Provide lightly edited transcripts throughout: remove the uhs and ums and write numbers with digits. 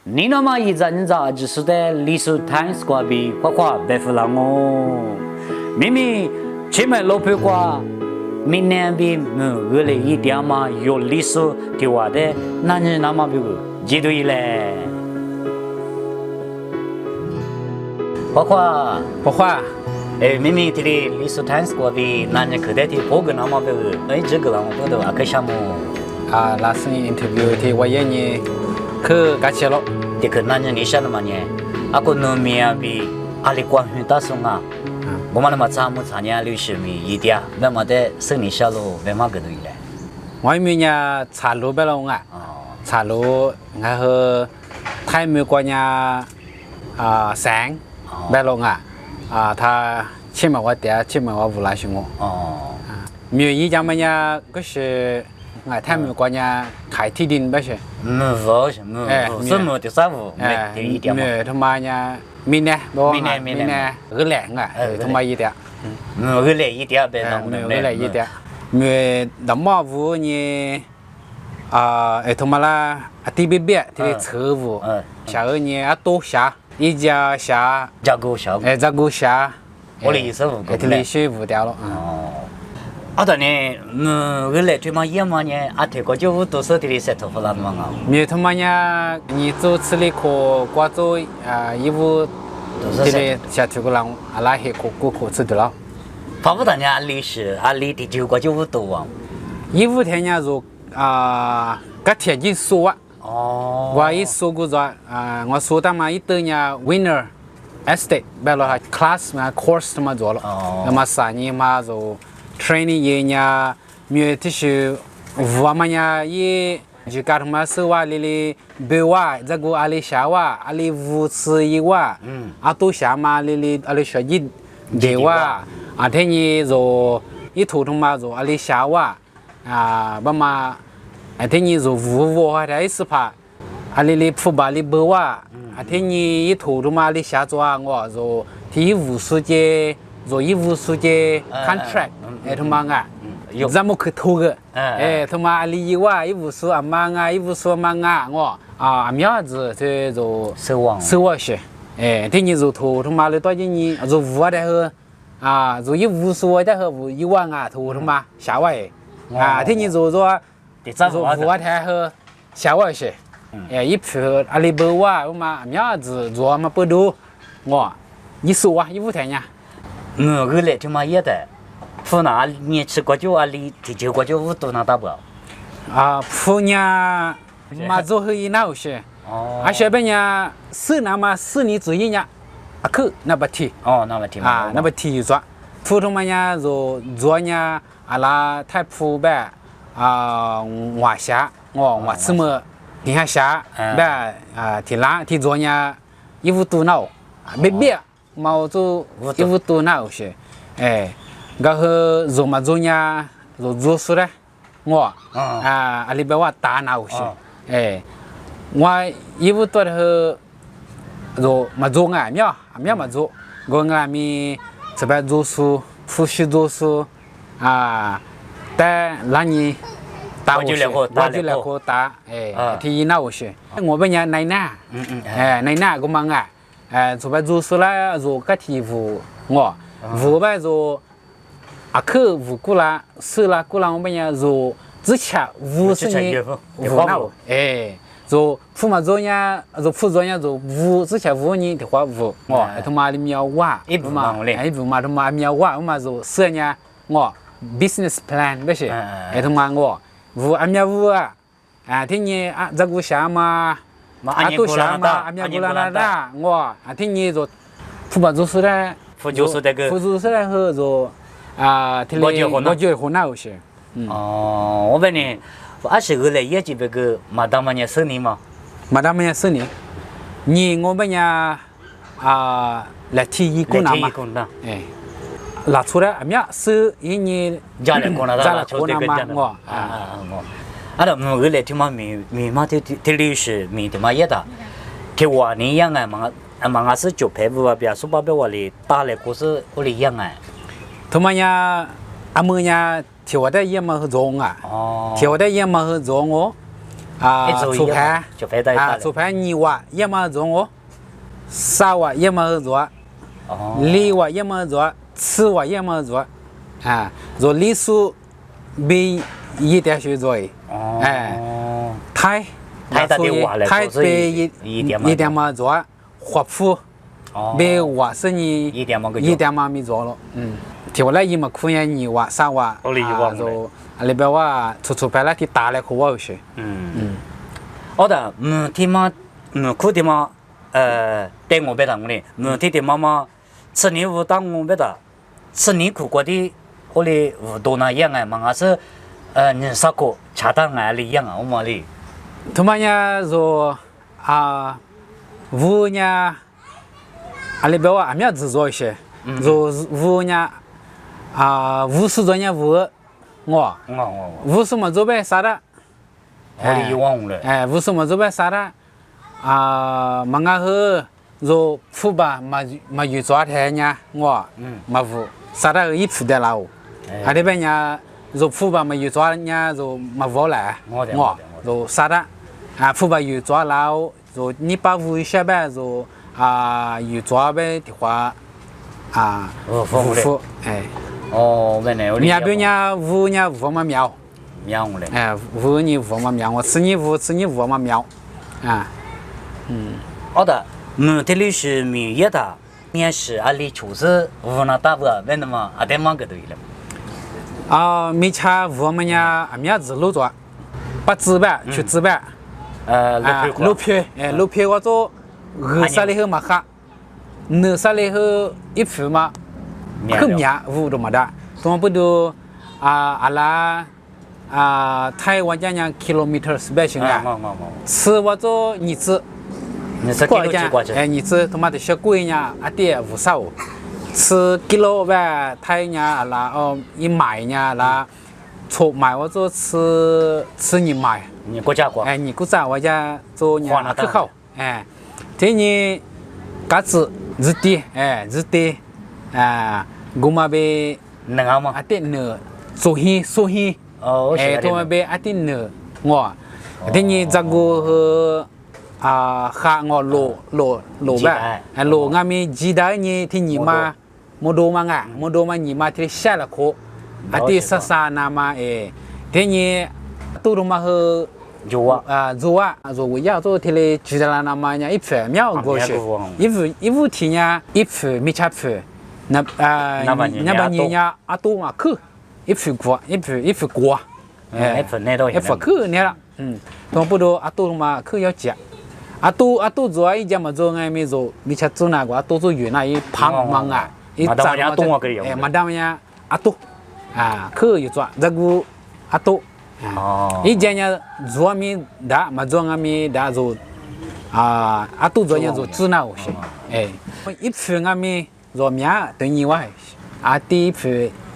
你那么一阵子就是在历史探索比花花白富了哦，明明前面老婆瓜，明年比我来一点嘛有历史的话的，那你那么比绝对嘞，花花花花，明明这里历史探索比，那你可得的包个那么比，这个那么不的话可项目。那是你 interview 的，我也你去干起了。这个那你想的嘛呢？aku nomia bi ali kwa hu ta sunga. 我们那么咱们参加60米一点，那么的生理小路没嘛个对嘞。我们呢茶路白了茶路然后泰国国家山白了他前面我爹前面我无拉熊没一家么呢个是泰国国家开地定不是没什么的啥物没一点嘛。没他妈呢明年二两他妈一点二两一点呗，二两一点没那么无呢他妈啦地别别的车务下个呢多下一家下加个下这个下我的意思无够这里水无掉了当年二两对嘛也嘛呢，这个就多少的石头不啦嘛没他妈呢你做吃的可挂做衣服这里下这个人拉黑可吃的了怕不当年历的9个就多啊衣服天呢就个天气说我一说过说我说他妈一等呢 winner estate 白了 class 嘛 course 嘛做了那么3年嘛就training 也呢没这些我们呢也就干他妈手里的白瓦这个阿里下瓦阿里无吃一瓦都下嘛里阿里学习的瓦天呢就一头他妈就阿里下瓦爸妈天呢就无我还是怕阿里的普巴里白瓦天呢一头他妈里下做我就第5世界做150世界 contract 他妈咱们去投个他妈阿里150嘛150嘛我苗子这就奢望些天你就投他妈的多少年就5的和就150的和1万投他妈下外天你就说5的和下外些一批阿里不哇嘛苗子做嘛不多我110150天呀我来他妈也的湖南你吃过就里第9个就都能打不湖南嘛做后一那些下边呢是那么4年左右呢去那不提那不提做普通嘛呢就做呢拉太普呗华夏我怎么你看下呗提拉提做呢150多闹别毛做150多闹些然后做嘛做呢做出来我阿里边我打闹些我150多的做嘛做苗嘛做我咪这边做书复习做书但那你打我就来个打提那我些我们家奶奶奶奶个嘛这边做书啦做个题目我呗做去5过啦4啦过啦我们家做之前50年5闹做父嘛做呢做父做呢做5之前5年的话5他妈的苗哇一部嘛他妈苗哇我嘛做4年我 business plan 不是他妈我5苗5天年这个下嘛都下嘛苗过来啦我天年做父嘛做事嘞父就是这个父做事嘞和做我就湖南些我问你22来也就这个马达嘛呢10年嘛马达嘛呢10年你我们呢来提一个嘛拉出来苗是一年家里过来嘛我我来听嘛米嘛的历史米的嘛也的给我你样嘛是就陪我别说把我里打来故事我里样他们呀阿们呀跳的也嘛和做跳的也嘛和做我搓盘就盘在打搓盘2瓦一么钟哦，3瓦一么钟，2瓦一么钟，4瓦一么钟，做里数比1点水左右，台打的瓦来，台比1点么钟，花圃比瓦是你1点么米左了，听我来一么可以2瓦3瓦，就里边话搓盘来去打来可好些，好的，天嘛，苦的嘛，带我别当的，天的妈妈吃你无当我别的，吃你苦过的，我哩无多那样哎嘛，还是你啥个恰当爱哩样啊，我嘛哩。他妈呀，说屋呢，里边话面子做一些，说屋呢屋是做呢我屋是么做呗啥的。我哩忘了。屋是么做呗啥的嘛个呵，说父吧嘛有做台呢我嘛屋啥的一铺的啦哦，里边呢说父吧嘛有做呢说嘛屋来我说啥的父吧有做啦哦，说你把屋一下呗说有做呗的话屋原来我你那边呢屋呢屋嘛苗嘞，屋你屋嘛苗，我吃你屋嘛苗好的，这里是米业的，也是阿里就是屋那大个，为什么得忙个对了？米茶屋嘛呢面子路做，把纸板去纸板，路皮我做二十里后嘛哈，20里后一铺嘛，可面屋都没得，他不都阿拉台湾讲讲 kilometers 百姓啊，吃我做日子，过讲日子他妈的小贵呢，点50吃kilo 呗，台呢阿拉一买呢阿拉错买我做吃你买，你国家过，你国家我家做呢可好，这呢嘎子日的，我们被能啊吗？点呢，做戏。他们被点呢，我，这呢这个和哈我罗吧，罗俺们鸡蛋呢，听你妈，莫多嘛你妈听下了课，点啥那么这呢，都他妈和做我要做听嘞，鸡蛋那么呢一片苗过去，一副听呢一片没吃片，那把你呢多嘛去。一副锅，一副去呢了，同不多多嘛去要吃，多做一家嘛做俺没做，没吃做那个多做原来一胖忙啊，一炸嘛多，嘛当呀多，去一做这个多，一家呢做没打嘛做俺没打做，多做呢做做那个些，一副俺没做面等你话，第一副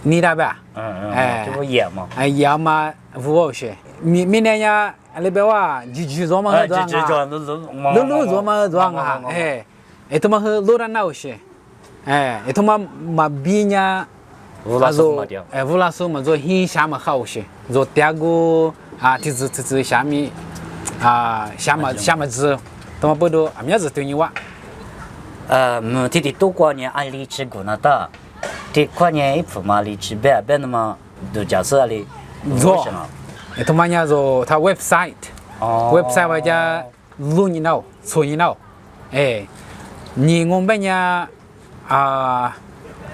你那边。这不野嘛？野嘛，不好些。明年呀，那边话就做嘛做啊，路做嘛做啊，他们和路上那些，他们嘛比呢，乌拉苏嘛做很下嘛好些，做第二个这下面下嘛子，他们不都面子对你话，弟弟多过年爱里吃过那的。这过年一铺嘛里吃别那么都假设里做，他们家做他 website 外加录你闹，撮你闹，你我们家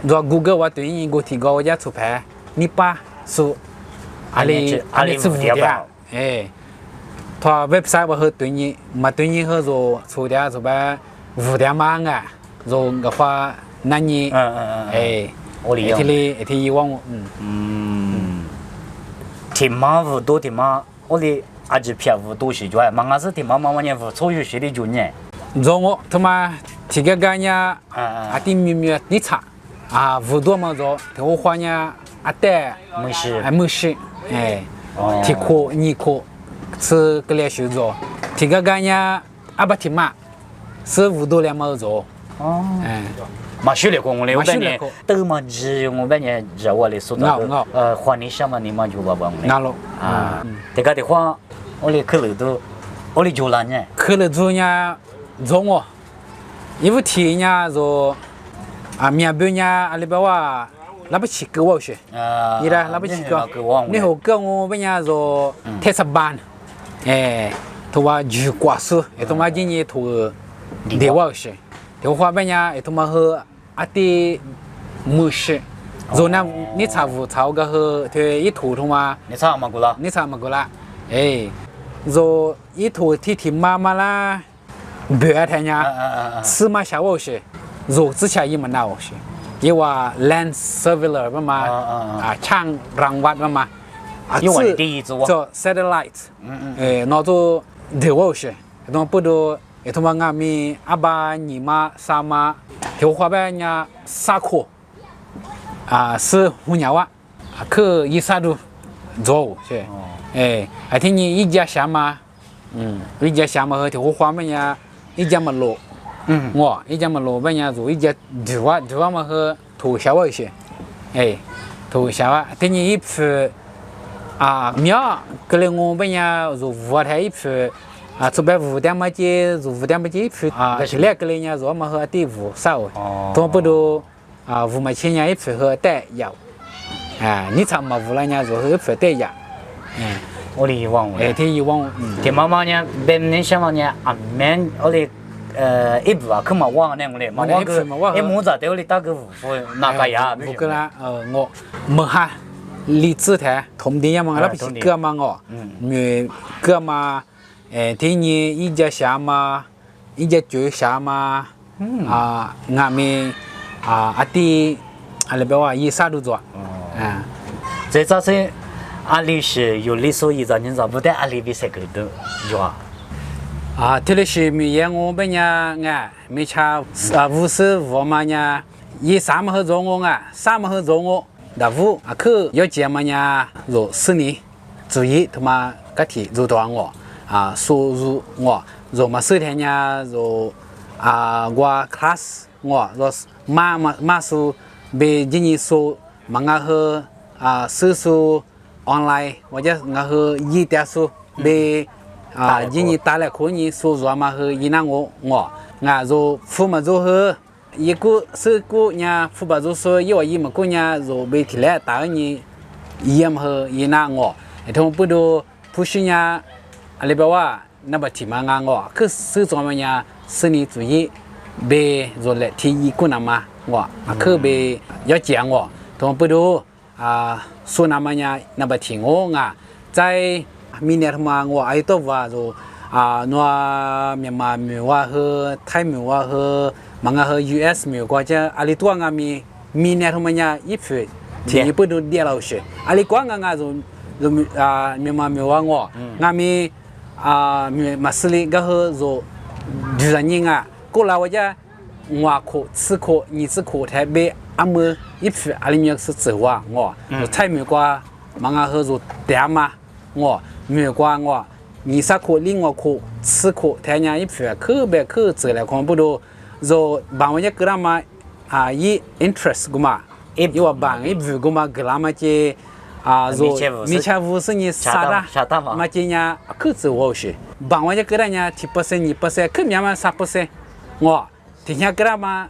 做 Google 我对你个提高我家出牌，你把说阿里支付的，他 website 我和对你嘛对你和做出的做吧5点嘛啊，做个话那你我理解。一往挺忙无多挺忙，我哩阿只偏无多些就爱，忙是挺忙年无所有些的就呢。做我他妈提个干呀，点咪你查无多嘛做，我花呢带没事，提课你课吃个来修做，提个干呀不提嘛，是无多两毛做，嘛学了过我嘞，我半年都嘛只我半年只我嘞说到换你什么你嘛就把我嘞。那咯，这个的话，我哩去了都，我哩就烂呢。去了做呢做我，因为天呢做面包呢阿里巴巴那不起给我些，你啦那不起个，你好跟我们呢做特色班，他话煮瓜子，他妈今年图的我些，他话边呢他妈和阿弟木些，做那你查个和他一图他妈，你查嘛过啦？你查嘛过啦，做一图提妈妈啦，不要他呢，吃嘛下我些，做之前一么那我些。因为 land surveyor 嘛嘛ช่างรังวัด嘛嘛因为第一组做 satellite 那做เดี๋ยว些ต้องพูดดูทำงานมีอาบานิมาสามาเดี๋ยวว่าแบบนี้สักคน是หุ่นยาวะคืออีสานดู做ใช่ไอ้ที่นี่อี家乡嘛อี家乡嘛和เดี๋ยวว่าแบบนี้อี家嘛路我一家么老板娘做一家对话嘛和土小娃一些，土小娃，等你一批苗，过来我们娘做五台一批做白5点么几，做5点么几一批是来过来娘做么和第5少，多不多5么钱娘一批和带药，你唱么5了娘做一批带药，我哩忘了。听以往，听妈妈呢，别人想嘛呢，免我哩。一部去嘛忘那个嘞，嘛忘个，木子在我里打个五副，那个呀，不个啦，我没哈，荔枝台，同地呀嘛，那不是个嘛我，个嘛，第二一家乡嘛，一家酒乡嘛，俺们阿弟，阿拉别话一啥都做，这咋是阿里是有历史遗产，你咋不带阿里比赛个都有啊？这里是米烟我们呀，没差55嘛呀，一3么和做我3么和做我，那5去要节嘛呀，做4年，注意他妈个体做多我收入我做嘛4天呀做我 class 我做马数被今年收嘛我和数 online 或者我和一点数被。今年打了可年收入嘛和一那我做父母做和一个是个呢父母做说因为一么个呢做被提来打你一么和一那我他们不都不是呢阿里巴巴那么提嘛我可是做么呢是你注意被做了提一个那么我可被要讲我他们不都说那么呢那么提我在明年他妈我爱多话就那缅甸苗和泰苗和马和 US 苗国家阿里多俺们明年他们呀一批提一不都跌了些阿里光俺就缅甸苗我俺们马斯里个和就就是人过来我家我可吃可你吃可台北阿么一批阿里苗是走啊我泰苗国马和就点嘛我没关我20块另外块10块台伢一批可别可走了看不到就帮我家个嘛一 interest 个嘛因为帮一部个嘛个嘛这就米切50你啥的嘛这伢可走我些帮我家个伢10% 2%可面嘛3%我听下个嘛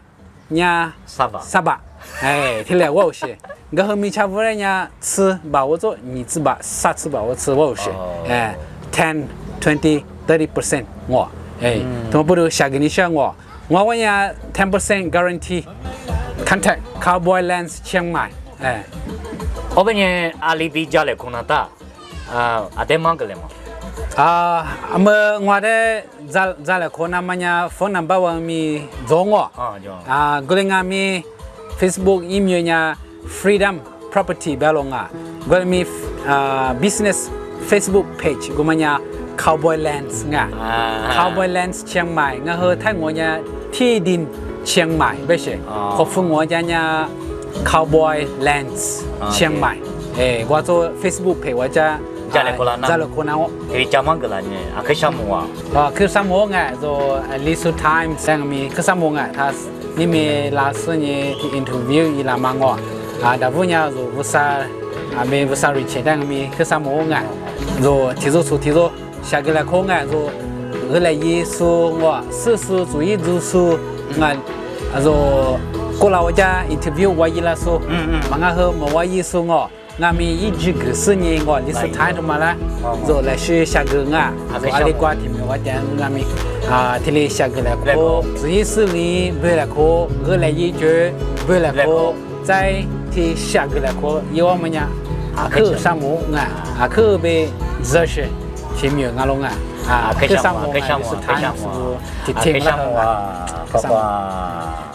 伢3%听来我些个和米切50人家吃把我做你吃把啥吃把我吃我些10 20 30% 我他们不都下给你想我呀10% guarantee contact Cowboy Lands เชียงใหม่我们呢阿里比家来看那大阿爹忙个嘞嘛我的在来看那么呀 phone number 我มี做我个嘞俺มี Facebook email 呀 Freedom Property แบบลงก็มีbusiness Facebook page ก็มันเนี่ย Cowboy Lands Cowboy Lands เชียงใหม่งั้นเหรอถ้างัวเนี่ยที่ดินเชียงใหม่ไม่ใช่ขอบคุณงัวเนี่ย Cowboy Lands เชียงใหม่ว่าตัว Facebook page ว่าจะจะเลยคนเอาจะมั่งกันละเนี่ยคือชั่วโมงคือชั่วโมงตัว Leisure Time แต่มีคือชั่วโมงถ้านี่มีลาสุดนี่ที่ interview อีลามังดาวุเนี่ย做不啥，没不啥瑞钱，但是没去啥么就提出出提出下个来空啊，说后来一说我事事注意读书，说过了我家 interview 我一来说，忙啊后我一说我。俺们一直个是年我，你是谈什么啦？就来学下个啊，就阿里瓜提我讲俺们提里下个来课，自己是里不来课，我来一句不来课，再提下个来课，有我们呀，课上木啊，课被哲学提没有俺龙啊，课上木是谈是提听了，啊，